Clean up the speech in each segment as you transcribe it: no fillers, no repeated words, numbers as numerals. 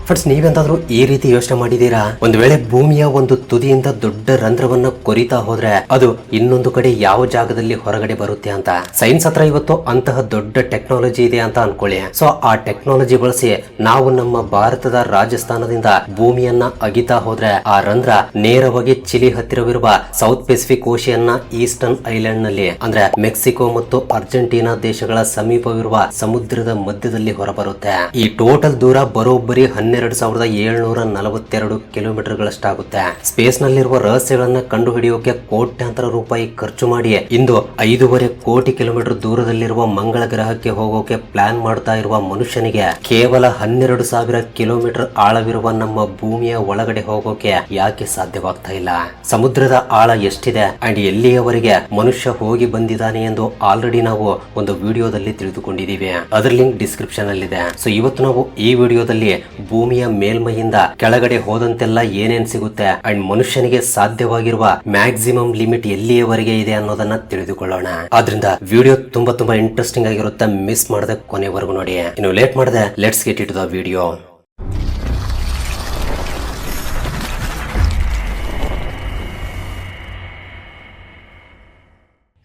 Friends, ನೀವೆಂತಾದ್ರೂ ಈ ರೀತಿ ಯೋಚನೆ ಮಾಡಿದೀರಾ? ಒಂದು ವೇಳೆ ಭೂಮಿಯ ಒಂದು ತುದಿಯಿಂದ ದೊಡ್ಡ ರಂಧ್ರವನ್ನ ಕೊರಿತಾ ಹೋದ್ರೆ ಅದು ಇನ್ನೊಂದು ಕಡೆ ಯಾವ ಜಾಗದಲ್ಲಿ ಹೊರಗಡೆ ಬರುತ್ತೆ ಅಂತ. ಸೈನ್ಸ್ ಹತ್ರ ಇವತ್ತು ಅಂತಹ ದೊಡ್ಡ ಟೆಕ್ನಾಲಜಿ ಇದೆ ಅಂತ ಅನ್ಕೊಳ್ಳಿ. ಸೊ ಆ ಟೆಕ್ನಾಲಜಿ ಬಳಸಿ ನಾವು ನಮ್ಮ ಭಾರತದ ರಾಜಸ್ಥಾನದಿಂದ ಭೂಮಿಯನ್ನ ಅಗಿತಾ ಹೋದ್ರೆ ಆ ರಂಧ್ರ ನೇರವಾಗಿ ಚಿಲಿ ಹತ್ತಿರವಿರುವ ಸೌತ್ ಪೆಸಿಫಿಕ್ ಓಷಿಯನ್ ನ ಈಸ್ಟರ್ನ್ ಐಲ್ಯಾಂಡ್ ನಲ್ಲಿ, ಅಂದ್ರೆ ಮೆಕ್ಸಿಕೋ ಮತ್ತು ಅರ್ಜೆಂಟೀನಾ ದೇಶಗಳ ಸಮೀಪವಿರುವ ಸಮುದ್ರದ ಮಧ್ಯದಲ್ಲಿ ಹೊರಬರುತ್ತೆ. ಈ ಟೋಟಲ್ ದೂರ ಬರೋಬ್ಬರಿ 12,742 ಕಿಲೋಮೀಟರ್ ಗಳಷ್ಟಾಗುತ್ತೆ. ಸ್ಪೇಸ್ ನಲ್ಲಿರುವ ರಹಸ್ಯಗಳನ್ನ ಕಂಡು ಹಿಡಿಯೋಕೆ ಕೋಟ್ಯಾಂತರ ರೂಪಾಯಿ ಖರ್ಚು ಮಾಡಿ ಇಂದು 5.5 ಕೋಟಿ ಕಿಲೋಮೀಟರ್ ದೂರದಲ್ಲಿರುವ ಮಂಗಳ ಗ್ರಹಕ್ಕೆ ಹೋಗೋಕೆ ಪ್ಲಾನ್ ಮಾಡ್ತಾ ಇರುವ ಮನುಷ್ಯನಿಗೆ ಕೇವಲ 12,000 ಕಿಲೋಮೀಟರ್ ಆಳವಿರುವ ನಮ್ಮ ಭೂಮಿಯ ಒಳಗಡೆ ಹೋಗೋಕೆ ಯಾಕೆ ಸಾಧ್ಯವಾಗ್ತಾ ಇಲ್ಲ? ಸಮುದ್ರದ ಆಳ ಎಷ್ಟಿದೆ ಅಂಡ್ ಎಲ್ಲಿಯವರೆಗೆ ಮನುಷ್ಯ ಹೋಗಿ ಬಂದಿದ್ದಾನೆ ಎಂದು ಆಲ್ರೆಡಿ ನಾವು ಒಂದು ವಿಡಿಯೋದಲ್ಲಿ ತಿಳಿದುಕೊಂಡಿದ್ದೀವಿ. ಅದರ ಲಿಂಕ್ ಡಿಸ್ಕ್ರಿಪ್ಷನ್ ಅಲ್ಲಿ ಇದೆ. ಸೊ ಇವತ್ತು ನಾವು ಈ ವಿಡಿಯೋದಲ್ಲಿ ಭೂಮಿಯ ಮೇಲ್ಮೈಯಿಂದ ಕೆಳಗಡೆ ಹೋದಂತೆಲ್ಲ ಏನೇನ್ ಸಿಗುತ್ತೆ ಅಂಡ್ ಮನುಷ್ಯನಿಗೆ ಸಾಧ್ಯವಾಗಿರುವ ಮ್ಯಾಕ್ಸಿಮಮ್ ಲಿಮಿಟ್ ಎಲ್ಲಿಯವರೆಗೆ ಇದೆ ಅನ್ನೋದನ್ನ ತಿಳಿದುಕೊಳ್ಳೋಣ. ಆದ್ರಿಂದ ವಿಡಿಯೋ ತುಂಬಾ ಇಂಟ್ರೆಸ್ಟಿಂಗ್ ಆಗಿರುತ್ತೆ. ಮಿಸ್ ಮಾಡದೆ ಕೊನೆವರೆಗೂ ನೋಡಿ. ಇನ್ನು ಲೇಟ್ ಮಾಡದೆ let's get it to the video.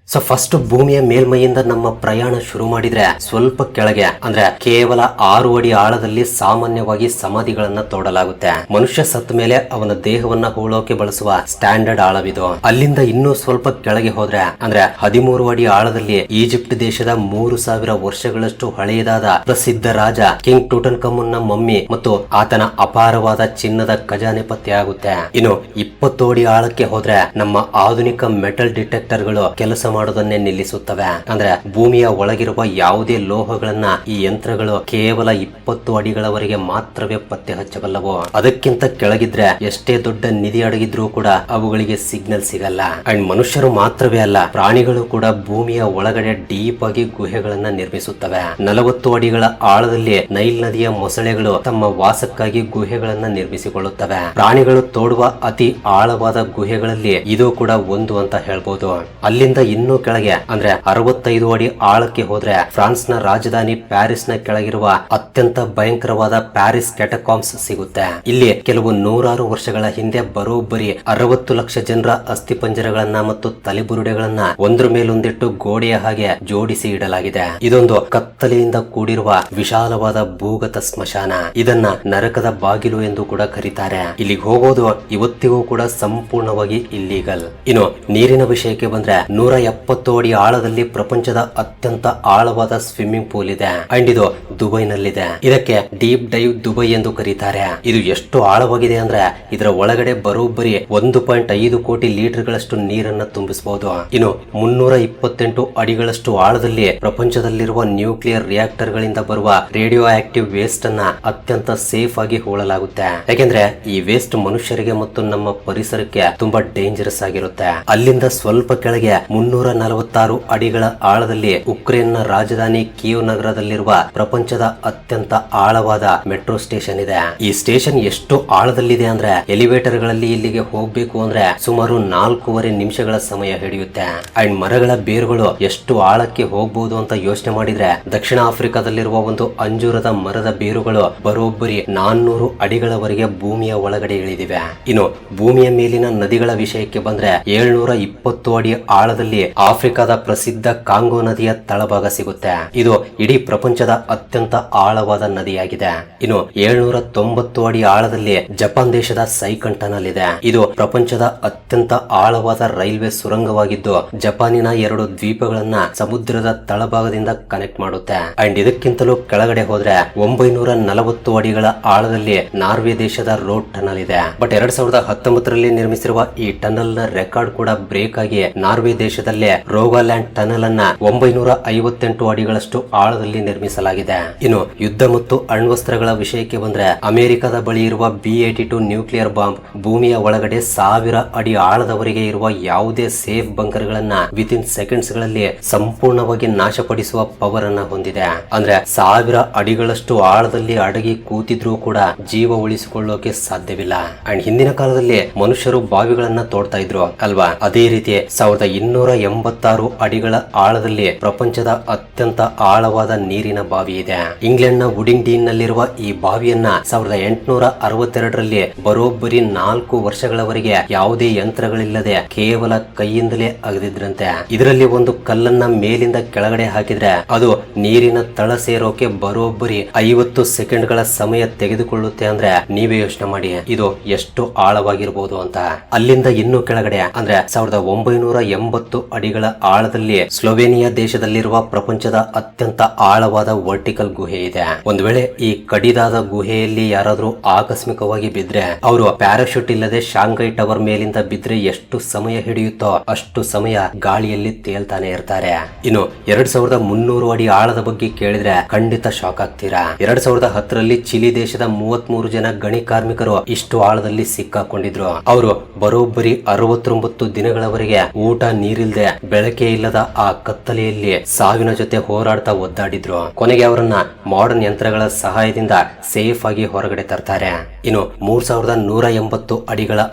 So first ಭೂಮಿಯ ಮೇಲ್ಮೈಯಿಂದ ನಮ್ಮ ಪ್ರಯಾಣ ಶುರು ಮಾಡಿದ್ರೆ ಸ್ವಲ್ಪ ಕೆಳಗೆ, ಅಂದ್ರೆ ಕೇವಲ 6 ಅಡಿ ಆಳದಲ್ಲಿ ಸಾಮಾನ್ಯವಾಗಿ ಸಮಾಧಿಗಳನ್ನ ತೋಡಲಾಗುತ್ತೆ. ಮನುಷ್ಯ ಸತ್ತ ಮೇಲೆ ಅವನ ದೇಹವನ್ನ ಹೂಳೋಕೆ ಬಳಸುವ ಸ್ಟ್ಯಾಂಡರ್ಡ್ ಆಳವಿದು. ಅಲ್ಲಿಂದ ಇನ್ನೂ ಸ್ವಲ್ಪ ಕೆಳಗೆ ಹೋದ್ರೆ, ಅಂದ್ರೆ 13 ಅಡಿ ಆಳದಲ್ಲಿ ಈಜಿಪ್ಟ್ ದೇಶದ 3000 ವರ್ಷಗಳಷ್ಟು ಹಳೆಯದಾದ ಪ್ರಸಿದ್ಧ ರಾಜ ಕಿಂಗ್ ಟೂಟನ್ಖಮುನ್ ನ ಮಮ್ಮಿ ಮತ್ತು ಆತನ ಅಪಾರವಾದ ಚಿನ್ನದ ಖಜಾನೆ ಪತ್ತೆಯಾಗುತ್ತೆ. ಇನ್ನು 20 ಅಡಿ ಆಳಕ್ಕೆ ಹೋದ್ರೆ ನಮ್ಮ ಆಧುನಿಕ ಮೆಟಲ್ ಡಿಟೆಕ್ಟರ್ ಗಳು ಕೆಲಸ ಮಾಡೋದನ್ನೇ ನಿಲ್ಲಿಸುತ್ತವೆ. ಅಂದ್ರೆ ಭೂಮಿಯ ಒಳಗಿರುವ ಯಾವುದೇ ಲೋಹಗಳನ್ನ ಈ ಯಂತ್ರಗಳು ಕೇವಲ 20 ಅಡಿಗಳವರೆಗೆ ಮಾತ್ರವೇ ಪತ್ತೆ ಹಚ್ಚಬಲ್ಲವು. ಅದಕ್ಕಿಂತ ಕೆಳಗಿದ್ರೆ ಎಷ್ಟೇ ದೊಡ್ಡ ನಿಧಿ ಅಡಗಿದ್ರೂ ಕೂಡ ಅವುಗಳಿಗೆ ಸಿಗ್ನಲ್ ಸಿಗಲ್ಲ. ಅಂಡ್ ಮನುಷ್ಯರು ಮಾತ್ರವೇ ಅಲ್ಲ, ಪ್ರಾಣಿಗಳು ಕೂಡ ಭೂಮಿಯ ಒಳಗಡೆ ಡೀಪ್ ಆಗಿ ಗುಹೆಗಳನ್ನ ನಿರ್ಮಿಸುತ್ತವೆ. 40 ಅಡಿಗಳ ಆಳದಲ್ಲಿ ನೈಲ್ ನದಿಯ ಮೊಸಳೆಗಳು ತಮ್ಮ ವಾಸಕ್ಕಾಗಿ ಗುಹೆಗಳನ್ನ ನಿರ್ಮಿಸಿಕೊಳ್ಳುತ್ತವೆ. ಪ್ರಾಣಿಗಳು ತೋಡುವ ಅತಿ ಆಳವಾದ ಗುಹೆಗಳಲ್ಲಿ ಇದು ಕೂಡ ಒಂದು ಅಂತ ಹೇಳ್ಬೋದು. ಅಲ್ಲಿಂದ ಇನ್ನೂ ಕೆಳಗೆ, ಅಂದ್ರೆ 65 ಅಡಿ ಆಳಕ್ಕೆ ಹೋದ್ರೆ ಫ್ರಾನ್ಸ್ ನ ರಾಜಧಾನಿ ಪ್ಯಾರಿಸ್ ನ ಕೆಳಗಿರುವ ಅತ್ಯಂತ ಭಯಂಕರವಾದ ಪ್ಯಾರಿಸ್ ಕ್ಯಾಟಕಾಂಬ್ಸ್ ಸಿಗುತ್ತೆ. ಇಲ್ಲಿ ಕೆಲವು ನೂರಾರು ವರ್ಷಗಳ ಹಿಂದೆ ಬರೋಬ್ಬರಿ 60 ಲಕ್ಷ ಜನರ ಅಸ್ಥಿಪಂಜರಗಳನ್ನ ಮತ್ತು ತಲೆಬುರುಡೆಗಳನ್ನ ಒಂದ್ರ ಮೇಲೊಂದಿಟ್ಟು ಗೋಡೆಯ ಹಾಗೆ ಜೋಡಿಸಿ ಇಡಲಾಗಿದೆ. ಇದೊಂದು ಕತ್ತಲೆಯಿಂದ ಕೂಡಿರುವ ವಿಶಾಲವಾದ ಭೂಗತ ಸ್ಮಶಾನ. ಇದನ್ನ ನರಕದ ಬಾಗಿಲು ಎಂದು ಕೂಡ ಕರೀತಾರೆ. ಇಲ್ಲಿಗೆ ಹೋಗೋದು ಇವತ್ತಿಗೂ ಕೂಡ ಸಂಪೂರ್ಣವಾಗಿ ಇಲ್ಲೀಗಲ್. ಇನ್ನು ನೀರಿನ ವಿಷಯಕ್ಕೆ ಬಂದ್ರೆ 170 ಅಡಿ ಆಳದಲ್ಲಿ ಪ್ರಪಂಚದ ಅತ್ಯಂತ ಆಳವಾದ ಸ್ವಿಮ್ಮಿಂಗ್ ಪೂಲ್ ಇದೆ. ಅಂಡ್ ಇದು ದುಬೈನಲ್ಲಿದೆ. ಇದಕ್ಕೆ ಡೀಪ್ ಡೈವ್ ದುಬೈ ಎಂದು ಕರೀತಾರೆ. ಇದು ಎಷ್ಟು ಆಳವಾಗಿದೆ ಅಂದ್ರೆ ಇದರ ಒಳಗಡೆ ಬರೋಬ್ಬರಿ 1.5 ಕೋಟಿ ಲೀಟರ್ ಗಳಷ್ಟು ನೀರನ್ನ ತುಂಬಿಸಬಹುದು. ಇನ್ನು 328 ಅಡಿಗಳಷ್ಟು ಆಳದಲ್ಲಿ ಪ್ರಪಂಚದಲ್ಲಿರುವ ನ್ಯೂಕ್ಲಿಯರ್ ರಿಯಾಕ್ಟರ್ ಗಳಿಂದ ಬರುವ ರೇಡಿಯೋ ಆಕ್ಟಿವ್ ವೇಸ್ಟ್ ಅನ್ನ ಅತ್ಯಂತ ಸೇಫ್ ಆಗಿ ಹೂಳಲಾಗುತ್ತೆ. ಯಾಕೆಂದ್ರೆ ಈ ವೇಸ್ಟ್ ಮನುಷ್ಯರಿಗೆ ಮತ್ತು ನಮ್ಮ ಪರಿಸರಕ್ಕೆ ತುಂಬಾ ಡೇಂಜರಸ್ ಆಗಿರುತ್ತೆ. ಅಲ್ಲಿಂದ ಸ್ವಲ್ಪ ಕೆಳಗೆ 346 ಅಡಿಗಳ ಆಳದಲ್ಲಿ ಉಕ್ರೇನ್ ನ ರಾಜಧಾನಿ ಕೀವ್ ನಗರದಲ್ಲಿರುವ ಪ್ರಪಂಚದ ಅತ್ಯಂತ ಆಳವಾದ ಮೆಟ್ರೋ ಸ್ಟೇಷನ್ ಇದೆ. ಈ ಸ್ಟೇಷನ್ ಎಷ್ಟು ಆಳದಲ್ಲಿದೆ ಅಂದ್ರೆ ಎಲಿವೇಟರ್ ಗಳಲ್ಲಿ ಇಲ್ಲಿಗೆ ಹೋಗ್ಬೇಕು ಅಂದ್ರೆ ಸುಮಾರು 4.5 ನಿಮಿಷಗಳ ಸಮಯ ಹಿಡಿಯುತ್ತೆ. ಅಂಡ್ ಮರಗಳ ಬೇರುಗಳು ಎಷ್ಟು ಆಳಕ್ಕೆ ಹೋಗ್ಬಹುದು ಅಂತ ಯೋಚನೆ ಮಾಡಿದ್ರೆ ದಕ್ಷಿಣ ಆಫ್ರಿಕಾದಲ್ಲಿರುವ ಒಂದು ಅಂಜೂರದ ಮರದ ಬೇರುಗಳು ಬರೋಬ್ಬರಿ 400 ಅಡಿಗಳವರೆಗೆ ಭೂಮಿಯ ಒಳಗಡೆ ಇಳಿದಿವೆ. ಇನ್ನು ಭೂಮಿಯ ಮೇಲಿನ ನದಿಗಳ ವಿಷಯಕ್ಕೆ ಬಂದ್ರೆ 720 ಅಡಿ ಆಳದಲ್ಲಿ ಆಫ್ರಿಕಾದ ಪ್ರಸಿದ್ಧ ಕಾಂಗೋ ನದಿಯ ತಳಭಾಗ ಸಿಗುತ್ತೆ. ಇದು ಇಡೀ ಪ್ರಪಂಚದ ಅತ್ಯಂತ ಆಳವಾದ ನದಿಯಾಗಿದೆ. ಇನ್ನು 790 ಅಡಿ ಆಳದಲ್ಲಿ ಜಪಾನ್ ದೇಶದ ಸೈಕನ್ ಟನಲ್ ಇದೆ. ಇದು ಪ್ರಪಂಚದ ಅತ್ಯಂತ ಆಳವಾದ ರೈಲ್ವೆ ಸುರಂಗವಾಗಿದ್ದು ಜಪಾನಿನ 2 ದ್ವೀಪಗಳನ್ನ ಸಮುದ್ರದ ತಳಭಾಗದಿಂದ ಕನೆಕ್ಟ್ ಮಾಡುತ್ತೆ. ಅಂಡ್ ಇದಕ್ಕಿಂತಲೂ ಕೆಳಗಡೆ ಹೋದ್ರೆ 940 ಅಡಿಗಳ ಆಳದಲ್ಲಿ ನಾರ್ವೆ ದೇಶದ ರೋಡ್ ಟನಲ್ ಇದೆ. ಬಟ್ 2019ರಲ್ಲಿ ನಿರ್ಮಿಸಿರುವ ಈ ಟನಲ್ ನ ರೆಕಾರ್ಡ್ ಕೂಡ ಬ್ರೇಕ್ ಆಗಿ ನಾರ್ವೆ ದೇಶದಲ್ಲೇ ರೋಗಾಲ್ಯಾಂಡ್ ಟನಲ್ ಅನ್ನ 958 ಅಡಿಗಳಷ್ಟು ಆಳದಲ್ಲಿ ನಿರ್ಮಿಸಲಾಗಿದೆ. ಇನ್ನು ಯುದ್ಧ ಮತ್ತು ಅಣ್ವಸ್ತ್ರಗಳ ವಿಷಯಕ್ಕೆ ಬಂದ್ರೆ ಅಮೆರಿಕದ ಬಳಿ ಇರುವ B-82 ನ್ಯೂಕ್ಲಿಯರ್ ಬಾಂಬ್ ಭೂಮಿಯ ಒಳಗಡೆ 1000 ಅಡಿ ಆಳದವರೆಗೆ ಇರುವ ಯಾವುದೇ ಸೇಫ್ ಬಂಕರ್ ಗಳನ್ನ ವಿತಿನ್ ಸೆಕೆಂಡ್ಸ್ ಗಳಲ್ಲಿ ಸಂಪೂರ್ಣವಾಗಿ ನಾಶಪಡಿಸುವ ಪವರ್ ಅನ್ನ ಹೊಂದಿದೆ. ಅಂದ್ರೆ 1000 ಅಡಿಗಳಷ್ಟು ಆಳದಲ್ಲಿ ಅಡಗಿ ಕೂತಿದ್ರೂ ಕೂಡ ಜೀವ ಉಳಿಸಿಕೊಳ್ಳೋಕೆ ಸಾಧ್ಯವಿಲ್ಲ. ಅಂಡ್ ಹಿಂದಿನ ಕಾಲದಲ್ಲಿ ಮನುಷ್ಯರು ಬಾವಿಗಳನ್ನ ತೋಡ್ತಾ ಇದ್ರು ಅಲ್ವಾ? ಅದೇ ರೀತಿ 1280 86 ಅಡಿಗಳ ಆಳದಲ್ಲಿ ಪ್ರಪಂಚದ ಅತ್ಯಂತ ಆಳವಾದ ನೀರಿನ ಬಾವಿ ಇದೆ. ಇಂಗ್ಲೆಂಡ್ ನ ವುಡಿಂಗ್ಡೀನ್ ನಲ್ಲಿರುವ ಈ ಬಾವಿಯನ್ನ 1862ರಲ್ಲಿ ಬರೋಬ್ಬರಿ 4 ವರ್ಷಗಳವರೆಗೆ ಯಾವುದೇ ಯಂತ್ರಗಳಿಲ್ಲದೆ ಕೇವಲ ಕೈಯಿಂದಲೇ ಅಗೆದಿದ್ರಂತೆ. ಇದರಲ್ಲಿ ಒಂದು ಕಲ್ಲನ್ನ ಮೇಲಿಂದ ಕೆಳಗಡೆ ಹಾಕಿದ್ರೆ ಅದು ನೀರಿನ ತಳ ಸೇರೋಕೆ ಬರೋಬ್ಬರಿ 50 ಸೆಕೆಂಡ್ಗಳ ಸಮಯ ತೆಗೆದುಕೊಳ್ಳುತ್ತೆ. ಅಂದ್ರೆ ನೀವೇ ಯೋಚನೆ ಮಾಡಿ ಇದು ಎಷ್ಟು ಆಳವಾಗಿರಬಹುದು ಅಂತ. ಅಲ್ಲಿಂದ ಇನ್ನು ಕೆಳಗಡೆ ಅಂದ್ರೆ 1980 ಅಡಿಗಳ ಆಳದಲ್ಲಿ ಸ್ಲೋವೇನಿಯಾ ದೇಶದಲ್ಲಿರುವ ಪ್ರಪಂಚದ ಅತ್ಯಂತ ಆಳವಾದ ವರ್ಟಿಕಲ್ ಗುಹೆ ಇದೆ. ಒಂದು ವೇಳೆ ಈ ಕಡಿದಾದ ಗುಹೆಯಲ್ಲಿ ಯಾರಾದ್ರೂ ಆಕಸ್ಮಿಕವಾಗಿ ಬಿದ್ರೆ ಅವರು ಪ್ಯಾರಾಶೂಟ್ ಇಲ್ಲದೆ ಶಾಂಘೈ ಟವರ್ ಮೇಲಿಂದ ಬಿದ್ರೆ ಎಷ್ಟು ಸಮಯ ಹಿಡಿಯುತ್ತೋ ಅಷ್ಟು ಸಮಯ ಗಾಳಿಯಲ್ಲಿ ತೇಲ್ತಾನೆ ಇರ್ತಾರೆ. ಇನ್ನು 2300 ಅಡಿ ಆಳದ ಬಗ್ಗೆ ಕೇಳಿದ್ರೆ ಖಂಡಿತ ಶಾಕ್ ಆಗ್ತೀರಾ. 2010ರಲ್ಲಿ ಚಿಲಿ ದೇಶದ 33 ಜನ ಗಣಿ ಕಾರ್ಮಿಕರು ಇಷ್ಟು ಆಳದಲ್ಲಿ ಸಿಕ್ಕಾಕೊಂಡಿದ್ರು. ಅವರು ಬರೋಬ್ಬರಿ 69 ದಿನಗಳವರೆಗೆ ಊಟ ನೀರಿಲ್ದೆ ಬೆಳಕೆ ಇಲ್ಲದ ಆ ಕತ್ತಲೆಯಲ್ಲಿ ಸಾವಿನ ಜೊತೆ ಹೋರಾಡ್ತಾ ಒದ್ದಾಡಿದ್ರು. ಕೊನೆಗೆ ಅವರನ್ನ ಮಾಡರ್ನ್ ಯಂತ್ರಗಳ ಸಹಾಯದಿಂದ ಸೇಫ್ ಆಗಿ ಹೊರಗಡೆ ತರ್ತಾರೆ. ಇನ್ನು 3180 ಅಡಿಗಳ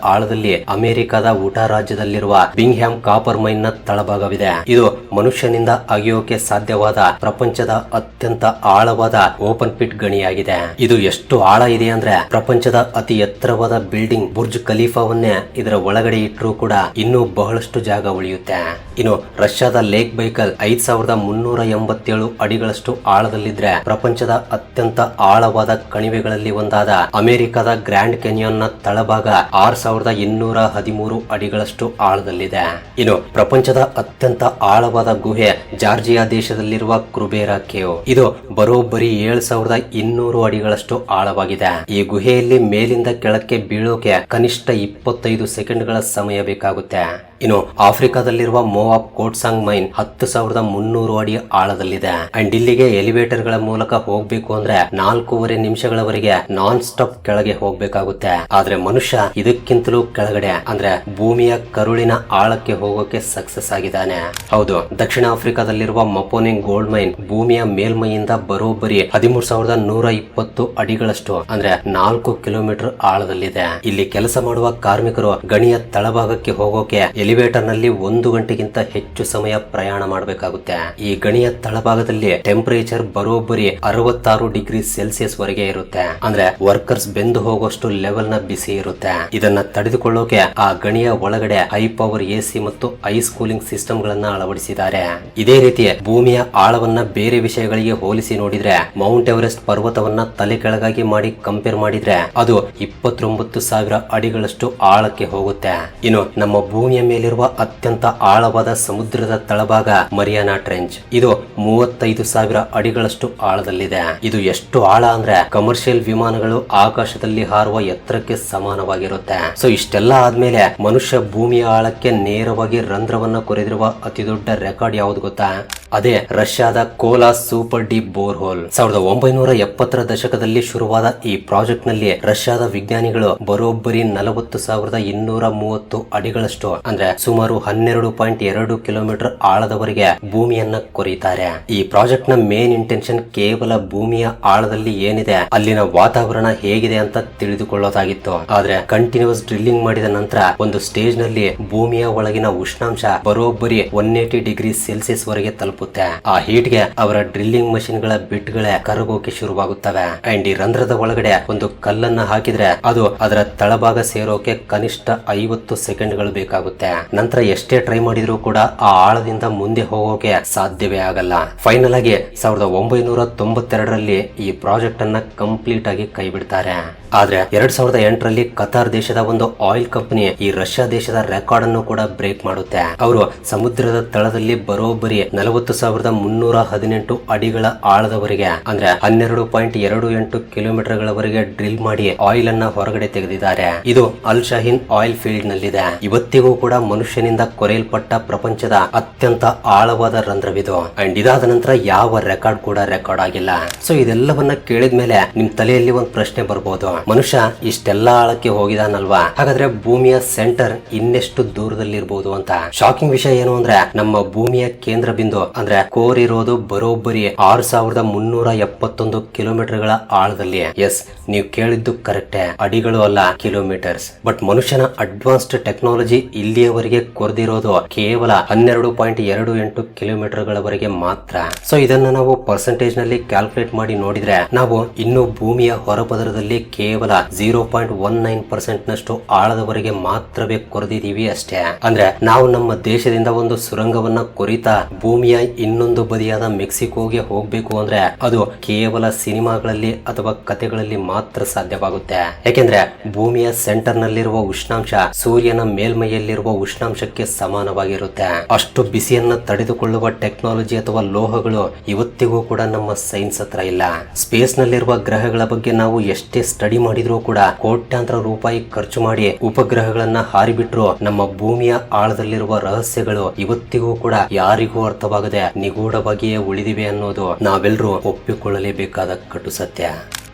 ಆಳದಲ್ಲಿ ಅಮೆರಿಕದ ಉಟಾ ರಾಜ್ಯದಲ್ಲಿರುವ ಬಿಂಗ್ಹ್ಯಾಮ್ ಕಾಪರ್ ಮೈನ್ ನ ತಳಭಾಗವಿದೆ. ಇದು ಮನುಷ್ಯನಿಂದ ಅಗೆಯೋಕೆ ಸಾಧ್ಯವಾದ ಪ್ರಪಂಚದ ಅತ್ಯಂತ ಆಳವಾದ ಓಪನ್ ಪಿಟ್ ಗಣಿಯಾಗಿದೆ. ಇದು ಎಷ್ಟು ಆಳ ಇದೆ ಅಂದ್ರೆ ಪ್ರಪಂಚದ ಅತಿ ಎತ್ತರವಾದ ಬಿಲ್ಡಿಂಗ್ ಬುರ್ಜ್ ಖಲೀಫಾವನ್ನೇ ಇದರ ಒಳಗಡೆ ಇಟ್ಟರೂ ಕೂಡ ಇನ್ನೂ ಬಹಳಷ್ಟು ಜಾಗ ಉಳಿಯುತ್ತೆ. ಇನ್ನು ರಷ್ಯಾದ ಲೇಕ್ ಬೈಕಲ್ 5387 ಅಡಿಗಳಷ್ಟು ಆಳದಲ್ಲಿದ್ರೆ ಪ್ರಪಂಚದ ಅತ್ಯಂತ ಆಳವಾದ ಕಣಿವೆಗಳಲ್ಲಿ ಒಂದಾದ ಅಮೆರಿಕದ ಗ್ರ್ಯಾಂಡ್ ಕೆನ್ಯಾನ್ ನ ತಳಭಾಗ 6213 ಅಡಿಗಳಷ್ಟು ಆಳದಲ್ಲಿದೆ. ಇನ್ನು ಪ್ರಪಂಚದ ಅತ್ಯಂತ ಆಳವಾದ ಗುಹೆ ಜಾರ್ಜಿಯಾ ದೇಶದಲ್ಲಿರುವ ಕ್ರುಬೇರಾ ಕೇವ್. ಇದು ಬರೋಬ್ಬರಿ 7200 ಅಡಿಗಳಷ್ಟು ಆಳವಾಗಿದೆ. ಈ ಗುಹೆಯಲ್ಲಿ ಮೇಲಿಂದ ಕೆಳಕ್ಕೆ ಬೀಳೋಕೆ ಕನಿಷ್ಠ 25 ಸೆಕೆಂಡ್ಗಳ ಸಮಯ ಬೇಕಾಗುತ್ತೆ. ಇನ್ನು ಆಫ್ರಿಕಾದಲ್ಲಿರುವ ಮೋವಾಬ್ ಕೋಟ್ಸಾಂಗ್ ಮೈನ್ 10,300 ಅಡಿ ಆಳದಲ್ಲಿದೆ. ಅಂಡ್ ಇಲ್ಲಿಗೆ ಎಲಿವೇಟರ್ ಗಳ ಮೂಲಕ ಹೋಗ್ಬೇಕು ಅಂದ್ರೆ 4.5 ನಿಮಿಷಗಳವರೆಗೆ ನಾನ್ ಸ್ಟಾಪ್ ಕೆಳಗೆ ಹೋಗ್ಬೇಕಾಗುತ್ತೆ. ಆದ್ರೆ ಮನುಷ್ಯ ಇದಕ್ಕಿಂತಲೂ ಕೆಳಗಡೆ ಅಂದ್ರೆ ಭೂಮಿಯ ಕರುಳಿನ ಆಳಕ್ಕೆ ಹೋಗೋಕೆ ಸಕ್ಸಸ್ ಆಗಿದ್ದಾನೆ. ಹೌದು, ದಕ್ಷಿಣ ಆಫ್ರಿಕಾದಲ್ಲಿರುವ ಮಪೋನಿಂಗ್ ಗೋಲ್ಡ್ ಮೈನ್ ಭೂಮಿಯ ಮೇಲ್ಮೈಯಿಂದ ಬರೋಬ್ಬರಿ 13,120 ಅಡಿಗಳಷ್ಟು ಅಂದ್ರೆ 4 ಕಿಲೋಮೀಟರ್ ಆಳದಲ್ಲಿದೆ. ಇಲ್ಲಿ ಕೆಲಸ ಮಾಡುವ ಕಾರ್ಮಿಕರು ಗಣಿಯ ತಳಭಾಗಕ್ಕೆ ಹೋಗೋಕೆ ಎಲಿವೇಟರ್ ನಲ್ಲಿ 1 ಗಂಟೆಗಿಂತ ಹೆಚ್ಚು ಸಮಯ ಪ್ರಯಾಣ ಮಾಡಬೇಕಾಗುತ್ತೆ. ಈ ಗಣಿಯ ತಳಭಾಗದಲ್ಲಿ ಟೆಂಪರೇಚರ್ ಬರೋಬ್ಬರಿ 66 ಡಿಗ್ರಿ ಸೆಲ್ಸಿಯಸ್ ವರೆಗೆ ಇರುತ್ತೆ. ಅಂದ್ರೆ ವರ್ಕರ್ಸ್ ಬೆಂದು ಹೋಗುವಷ್ಟು ಲೆವೆಲ್ ನ ಬಿಸಿ ಇರುತ್ತೆ. ಇದನ್ನ ತಡೆದುಕೊಳ್ಳೋಕೆ ಆ ಗಣಿಯ ಒಳಗಡೆ ಹೈ ಪವರ್ ಎಸಿ ಮತ್ತು ಐಸ್ ಕೂಲಿಂಗ್ ಸಿಸ್ಟಮ್ ಗಳನ್ನ ಅಳವಡಿಸಿದ್ದಾರೆ. ಇದೇ ರೀತಿ ಭೂಮಿಯ ಆಳವನ್ನ ಬೇರೆ ವಿಷಯಗಳಿಗೆ ಹೋಲಿಸಿ ನೋಡಿದ್ರೆ ಮೌಂಟ್ ಎವರೆಸ್ಟ್ ಪರ್ವತವನ್ನ ತಲೆ ಕೆಳಗಾಗಿ ಮಾಡಿ ಕಂಪೇರ್ ಮಾಡಿದ್ರೆ ಅದು 29,000 ಅಡಿಗಳಷ್ಟು ಆಳಕ್ಕೆ ಹೋಗುತ್ತೆ. ಇನ್ನು ನಮ್ಮ ಭೂಮಿಯ ಮೇಲಿರುವ ಅತ್ಯಂತ ಆಳವಾದ ಸಮುದ್ರದ ತಳಭಾಗ ಮರಿಯಾನಾ ಟ್ರೆಂಚ್. ಇದು 35,000 ಅಡಿಗಳಷ್ಟು ಆಳದಲ್ಲಿದೆ. ಇದು ಎಷ್ಟು ಆಳ ಅಂದ್ರೆ ಕಮರ್ಷಿಯಲ್ ವಿಮಾನಗಳು ಆಕಾಶದಲ್ಲಿ ಹಾರುವ ಎತ್ತರಕ್ಕೆ ಸಮಾನವಾಗಿರುತ್ತೆ. ಸೊ ಇಷ್ಟೆಲ್ಲ ಆದ್ಮೇಲೆ ಮನುಷ್ಯ ಭೂಮಿಯ ಆಳಕ್ಕೆ ನೇರವಾಗಿ ರಂಧ್ರವನ್ನ ಕೊರೆದಿರುವ ಅತಿ ದೊಡ್ಡ ರೆಕಾರ್ಡ್ ಯಾವುದು ಗೊತ್ತಾ? ಅದೇ ರಷ್ಯಾದ colas super deep bore hole. 1970ರ ದಶಕದಲ್ಲಿ ಶುರುವಾದ ಈ ಪ್ರಾಜೆಕ್ಟ್ ನಲ್ಲಿ ರಷ್ಯಾದ ವಿಜ್ಞಾನಿಗಳು ಬರೋಬ್ಬರಿ 40,230 ಅಡಿಗಳಷ್ಟು ಅಂದ್ರೆ ಸುಮಾರು 12.2 ಕಿಲೋಮೀಟರ್ ಆಳದವರೆಗೆ ಭೂಮಿಯನ್ನ ಕೊರೆಯುತ್ತಾರೆ. ಈ ಪ್ರಾಜೆಕ್ಟ್ ನ ಮೇನ್ ಇಂಟೆನ್ಷನ್ ಕೇವಲ ಭೂಮಿಯ ಆಳದಲ್ಲಿ ಏನಿದೆ ಅಲ್ಲಿನ ವಾತಾವರಣ ಹೇಗಿದೆ ಅಂತ ತಿಳಿದುಕೊಳ್ಳೋದಾಗಿತ್ತು. ಆದ್ರೆ ಕಂಟಿನ್ಯೂಸ್ ಡ್ರಿಲ್ಲಿಂಗ್ ಮಾಡಿದ ನಂತರ ಒಂದು ಸ್ಟೇಜ್ ನಲ್ಲಿ ಭೂಮಿಯ ಒಳಗಿನ ಉಷ್ಣಾಂಶ ಬರೋಬ್ಬರಿ 180 ಡಿಗ್ರಿ ಸೆಲ್ಸಿಯಸ್ ವರೆಗೆ ತಲುಪುತ್ತೆ. ಆ ಹೀಟ್ ಗೆ ಅವರ ಡ್ರಿಲ್ಲಿಂಗ್ ಮಷಿನ್ ಗಳ ಬಿಟ್ ಗಳೇ ಕರಗೋಕೆ ಶುರುವಾಗುತ್ತವೆ. ಅಂಡ್ ಈ ರಂಧ್ರದ ಒಳಗಡೆ ಒಂದು ಕಲ್ಲನ್ನ ಹಾಕಿದ್ರೆ ಅದು ಅದರ ತಳಭಾಗ ಸೇರೋಕೆ ಕನಿಷ್ಠ 50 ಸೆಕೆಂಡ್ಗಳು ಬೇಕಾಗುತ್ತೆ. ನಂತರ ಎಷ್ಟೇ ಟ್ರೈ ಮಾಡಿದ್ರು ಕೂಡ ಆ ಆಳದಿಂದ ಮುಂದೆ ಹೋಗೋಕೆ ಸಾಧ್ಯವೇ ಆಗಲ್ಲ. ಫೈನಲ್ ಆಗಿ 1992ರಲ್ಲಿ ಈ ಪ್ರಾಜೆಕ್ಟ್ ಅನ್ನ ಕಂಪ್ಲೀಟ್ ಆಗಿ ಕೈ ಬಿಡ್ತಾರೆ. ಆದ್ರೆ 2008ರಲ್ಲಿ ಕತಾರ್ ದೇಶದ ಒಂದು ಆಯಿಲ್ ಕಂಪನಿ ಈ ರಷ್ಯಾ ದೇಶದ ರೆಕಾರ್ಡ್ ಅನ್ನು ಕೂಡ ಬ್ರೇಕ್ ಮಾಡುತ್ತೆ. ಅವರು ಸಮುದ್ರದ ತಳದಲ್ಲಿ ಬರೋಬ್ಬರಿ 40,318 ಅಡಿಗಳ ಆಳದವರೆಗೆ ಅಂದ್ರೆ 12.28 ಕಿಲೋಮೀಟರ್ ಗಳವರೆಗೆ ಡ್ರಿಲ್ ಮಾಡಿ ಆಯಿಲ್ ಅನ್ನ ಹೊರಗಡೆ ತೆಗೆದಿದ್ದಾರೆ. ಇದು ಅಲ್ ಶಾಹಿನ್ ಆಯಿಲ್ ಫೀಲ್ಡ್ ನಲ್ಲಿದೆ. ಇವತ್ತಿಗೂ ಕೂಡ ಮನುಷ್ಯನಿಂದ ಕೊರೆಯಲ್ಪಟ್ಟ ಪ್ರಪಂಚದ ಅತ್ಯಂತ ಆಳವಾದ ರಂಧ್ರವಿದು. ಅಂಡ್ ಇದಾದ ನಂತರ ಯಾವ ರೆಕಾರ್ಡ್ ಕೂಡ ರೆಕಾರ್ಡ್ ಆಗಿಲ್ಲ. ಸೊ ಇದೆಲ್ಲವನ್ನ ಕೇಳಿದ್ಮೇಲೆ ನಿಮ್ ತಲೆಯಲ್ಲಿ ಒಂದು ಪ್ರಶ್ನೆ ಬರ್ಬೋದು, ಮನುಷ್ಯ ಇಷ್ಟೆಲ್ಲಾ ಆಳಕ್ಕೆ ಹೋಗಿದಾನಲ್ವಾ, ಹಾಗಾದ್ರೆ ಭೂಮಿಯ ಸೆಂಟರ್ ಇನ್ನೆಷ್ಟು ದೂರದಲ್ಲಿ ಇರಬಹುದು ಅಂತ. ಶಾಕಿಂಗ್ ವಿಷಯ ಏನು ಅಂದ್ರೆ ನಮ್ಮ ಭೂಮಿಯ ಕೇಂದ್ರ ಬಿಂದು ಅಂದ್ರೆ ಕೋರ್ ಇರೋದು ಬರೋಬ್ಬರಿ 6,371 ಕಿಲೋಮೀಟರ್ ಗಳ ಆಳದಲ್ಲಿ. ಎಸ್, ನೀವು ಕೇಳಿದ್ದು ಕರೆಕ್ಟೇ, ಅಡಿಗಳು ಅಲ್ಲ ಕಿಲೋಮೀಟರ್ಸ್. ಬಟ್ ಮನುಷ್ಯನ ಅಡ್ವಾನ್ಸ್ಡ್ ಟೆಕ್ನಾಲಜಿ ಇಲ್ಲಿಯವರೆಗೆ ಇಲ್ಲಿಯವರೆಗೆ ಕೊರೆದಿರೋದು ಕೇವಲ 12.28 ಕಿಲೋಮೀಟರ್ ಗಳವರೆಗೆ ಮಾತ್ರ. ಸೊ ಇದನ್ನ ನಾವು ಪರ್ಸೆಂಟೇಜ್ ನಲ್ಲಿ ಕ್ಯಾಲ್ಕುಲೇಟ್ ಮಾಡಿ ನೋಡಿದ್ರೆ ನಾವು ಇನ್ನು ಭೂಮಿಯ ಹೊರಪದರದಲ್ಲಿ ಕೇವಲ 0.19% ನಷ್ಟು ಆಳದವರೆಗೆ ಮಾತ್ರವೇ ಕೊರೆದಿದ್ದೀವಿ ಅಷ್ಟೇ. ಅಂದ್ರೆ ನಾವು ನಮ್ಮ ದೇಶದಿಂದ ಒಂದು ಸುರಂಗವನ್ನ ಕೊರಿತಾ ಭೂಮಿಯ ಇನ್ನೊಂದು ಬದಿಯಾದ ಮೆಕ್ಸಿಕೋಗೆ ಹೋಗ್ಬೇಕು ಅಂದ್ರೆ ಅದು ಕೇವಲ ಸಿನಿಮಾಗಳಲ್ಲಿ ಅಥವಾ ಕಥೆಗಳಲ್ಲಿ ಮಾತ್ರ ಸಾಧ್ಯವಾಗುತ್ತೆ. ಯಾಕೆಂದ್ರೆ ಭೂಮಿಯ ಸೆಂಟರ್ ನಲ್ಲಿರುವ ಉಷ್ಣಾಂಶ ಸೂರ್ಯನ ಮೇಲ್ಮೈಯಲ್ಲಿರುವ ಉಷ್ಣಾಂಶಕ್ಕೆ ಸಮಾನವಾಗಿರುತ್ತೆ. ಅಷ್ಟು ಬಿಸಿಯನ್ನ ತಡೆದುಕೊಳ್ಳುವ ಟೆಕ್ನಾಲಜಿ ಅಥವಾ ಲೋಹಗಳು ಇವತ್ತಿಗೂ ಕೂಡ ನಮ್ಮ ಸೈನ್ಸ್ ಹತ್ರ ಇಲ್ಲ. ಸ್ಪೇಸ್ ನಲ್ಲಿರುವ ಗ್ರಹಗಳ ಬಗ್ಗೆ ನಾವು ಎಷ್ಟೇ ಸ್ಟಡಿ ಮಾಡಿದ್ರೂ ಕೂಡ ಕೋಟ್ಯಾಂತರ ರೂಪಾಯಿ ಖರ್ಚು ಮಾಡಿ ಉಪಗ್ರಹಗಳನ್ನ ಹಾರಿಬಿಟ್ರು ನಮ್ಮ ಭೂಮಿಯ ಆಳದಲ್ಲಿರುವ ರಹಸ್ಯಗಳು ಇವತ್ತಿಗೂ ಕೂಡ ಯಾರಿಗೂ ಅರ್ಥವಾಗದೆ ನಿಗೂಢವಾಗಿಯೇ ಉಳಿದಿವೆ ಅನ್ನೋದು ನಾವೆಲ್ಲರೂ ಒಪ್ಪಿಕೊಳ್ಳಲೇಬೇಕಾದ ಕಟು ಸತ್ಯ.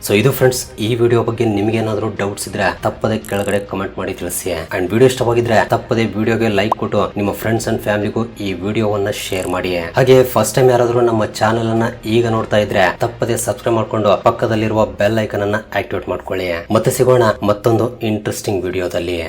ಸೊ ಇದು ಫ್ರೆಂಡ್ಸ್, ಈ ವಿಡಿಯೋ ಬಗ್ಗೆ ನಿಮ್ಗೆ ಏನಾದರೂ ಡೌಟ್ಸ್ ಇದ್ರೆ ತಪ್ಪದೆ ಕೆಳಗಡೆ ಕಮೆಂಟ್ ಮಾಡಿ ತಿಳಿಸಿ. ಅಂಡ್ ವಿಡಿಯೋ ಇಷ್ಟವಾಗಿದ್ರೆ ತಪ್ಪದೆ ವಿಡಿಯೋಗೆ ಲೈಕ್ ಕೊಟ್ಟು ನಿಮ್ಮ ಫ್ರೆಂಡ್ಸ್ ಅಂಡ್ ಫ್ಯಾಮಿಲಿಗೂ ಈ ವಿಡಿಯೋವನ್ನ ಶೇರ್ ಮಾಡಿ. ಹಾಗೆ ಫಸ್ಟ್ ಟೈಮ್ ಯಾರಾದರೂ ನಮ್ಮ ಚಾನೆಲ್ ಅನ್ನ ಈಗ ನೋಡ್ತಾ ಇದ್ರೆ ತಪ್ಪದೆ ಸಬ್ಸ್ಕ್ರೈಬ್ ಮಾಡ್ಕೊಂಡು ಪಕ್ಕದಲ್ಲಿರುವ ಬೆಲ್ ಐಕನ್ ಅನ್ನ ಆಕ್ಟಿವೇಟ್ ಮಾಡ್ಕೊಳ್ಳಿ. ಮತ್ತೆ ಸಿಗೋಣ ಮತ್ತೊಂದು ಇಂಟ್ರೆಸ್ಟಿಂಗ್ ವಿಡಿಯೋದಲ್ಲಿ.